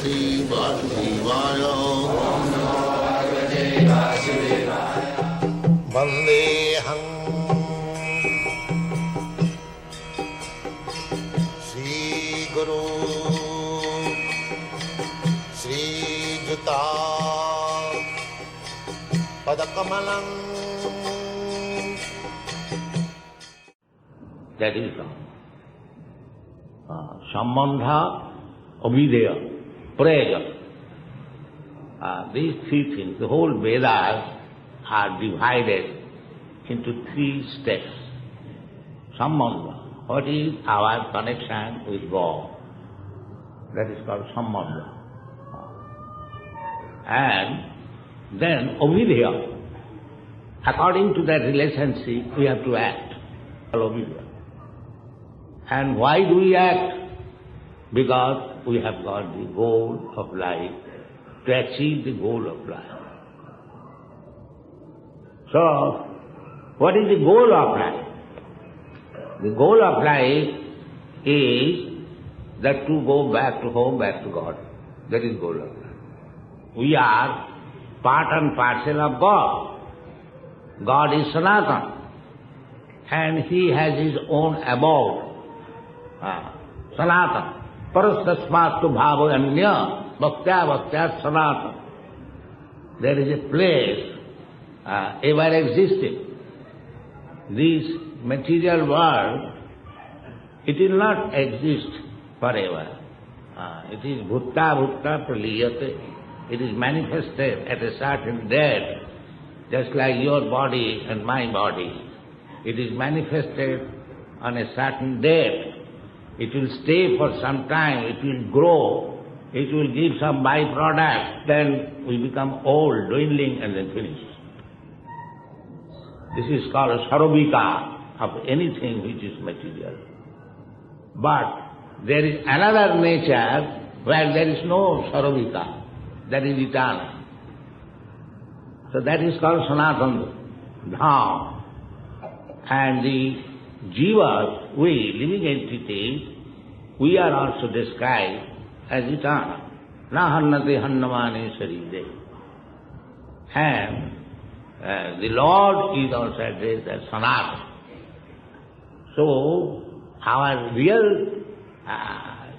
भगवते वासुदेवाय वन्देऽहं श्रीगुरु श्रीयुता पदकमलं. That is Sambandha, Abhideya, Praja. These three things, the whole Vedas are divided into three steps. Sambandha, what is our connection with God? That is called Sambandha. And then Abhideya, according to that relationship we have to act. Abhideya. And why do we act? Because we have got the goal of life, to achieve the goal of life. So, what is the goal of life? The goal of life is that to go back to home, back to God. That is goal of life. We are part and parcel of God. God is Sanatana, and He has His own abode. Sanatana. Parastasmastu bhava anya bhaktya bhaktya sanatana. There is a place ever existing. This material world, it will not exist forever. It is bhutta bhutta praliyate. It is manifested at a certain date, just like your body and my body. It is manifested on a certain date. It will stay for some time, it will grow, it will give some byproduct, then we become old, dwindling, and then finish. This is called a sarobika of anything which is material. But there is another nature where there is no sarobika, that is eternal. So that is called Sanatana Dham. And the jivas, we, living entities, we are also described as eternal. Na hannate hannamane sarire. And the Lord is also addressed as Sanatana. So, our real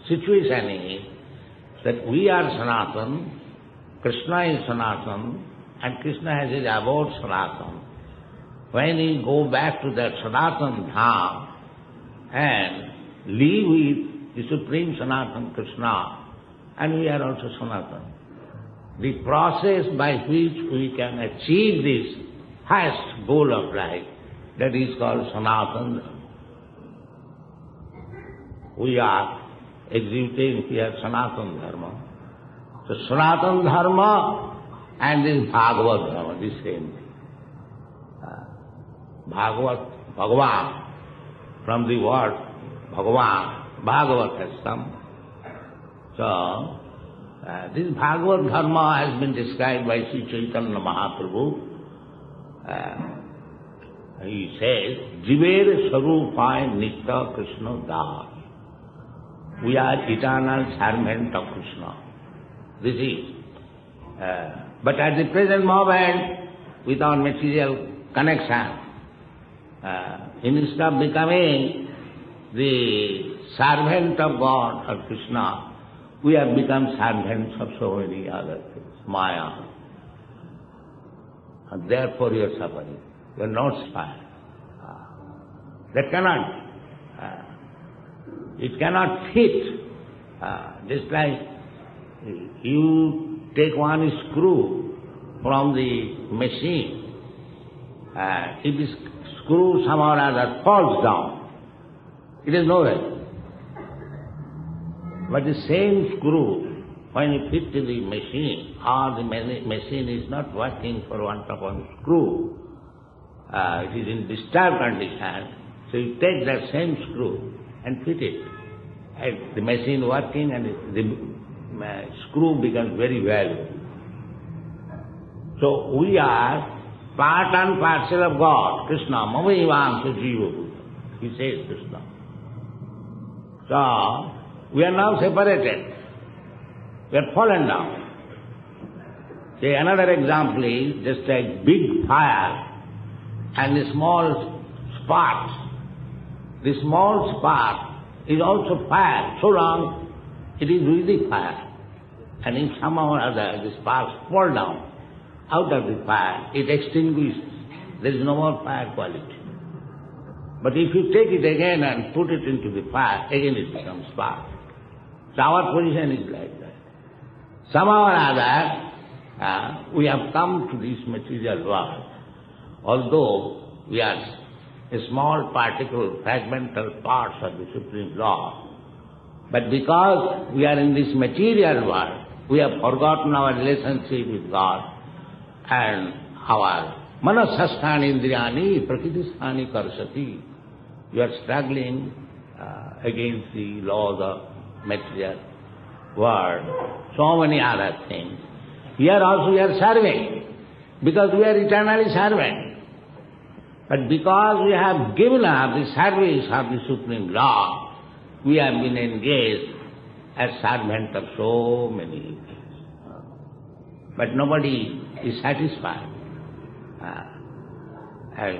situation is that we are Sanatana, Krishna is Sanatana, and Krishna has his abode Sanatana. When we go back to that Sanatana Dham and live with the Supreme Sanatana Krishna, and we are also Sanatana. The process by which we can achieve this highest goal of life, that is called Sanatana. We are executing here Sanatana Dharma. So Sanatana Dharma and this Bhagavad Dharma, the same thing. Bhagavat, Bhagavan, from the word Bhagavan, Bhagavat has come. So, this Bhagavat Dharma has been described by Sri Chaitanya Mahaprabhu. He says, Jiver Sarupaya Nitya Krishna Das. We are eternal servant of Krishna. This is. But at the present moment, without material connection, instead of becoming the servant of God or Krishna, we have become servants of so many other things, Maya. And therefore you are suffering. You are not spared. That cannot, it cannot fit. Just like you take one screw from the machine, if the screw somehow or other falls down, it is nowhere. But the same screw, when you fit to the machine, or the machine is not working for want of one screw, it is in disturbed condition, so you take that same screw and fit it. And the machine working and the screw becomes very valuable. So we are part and parcel of God, Krishna, Mamayivansa Jiva, he says Krishna. So, we are now separated. we are fallen down. Say another example is just a big fire and a small spark. The small spark is also fire, so long it is really fire. And if somehow or other the sparks fall down out of the fire, it extinguishes. There is no more fire quality. But if you take it again and put it into the fire, again it becomes spark. So our position is like that. Somehow or other, we have come to this material world, although we are a small particle, fragmental parts of the Supreme Law. But because we are in this material world, we have forgotten our relationship with God and our manasasthani indriyani prakritisthani karsati. We are struggling against the laws of material world, so many other things. Here also we are serving, because we are eternally servant. But because we have given up the service of the Supreme Law, we have been engaged as servant of so many things. But nobody is satisfied. As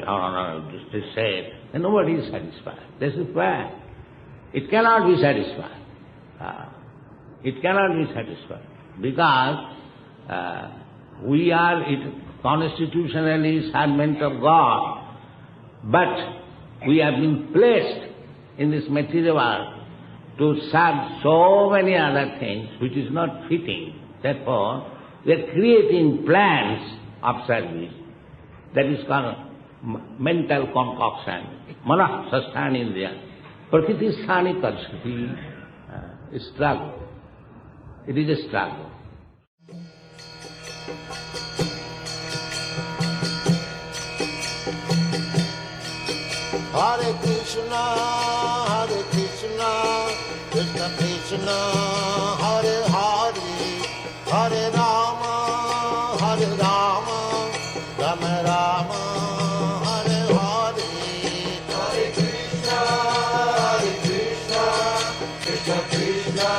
just said, nobody is satisfied. This is why it cannot be satisfied. It cannot be satisfied because we are constitutionally servant of God, but we have been placed in this material world to serve so many other things which is not fitting. Therefore, we are creating plans of service. That is called mental concoction. Mana sasthani indriya. Prakritisthani karsati. Struggle. It is a struggle. Hare Krishna, Krishna Krishna, Hare Hare, Hare Rama, Rama Rama, Hare Hare. Hare Krishna, Krishna Krishna,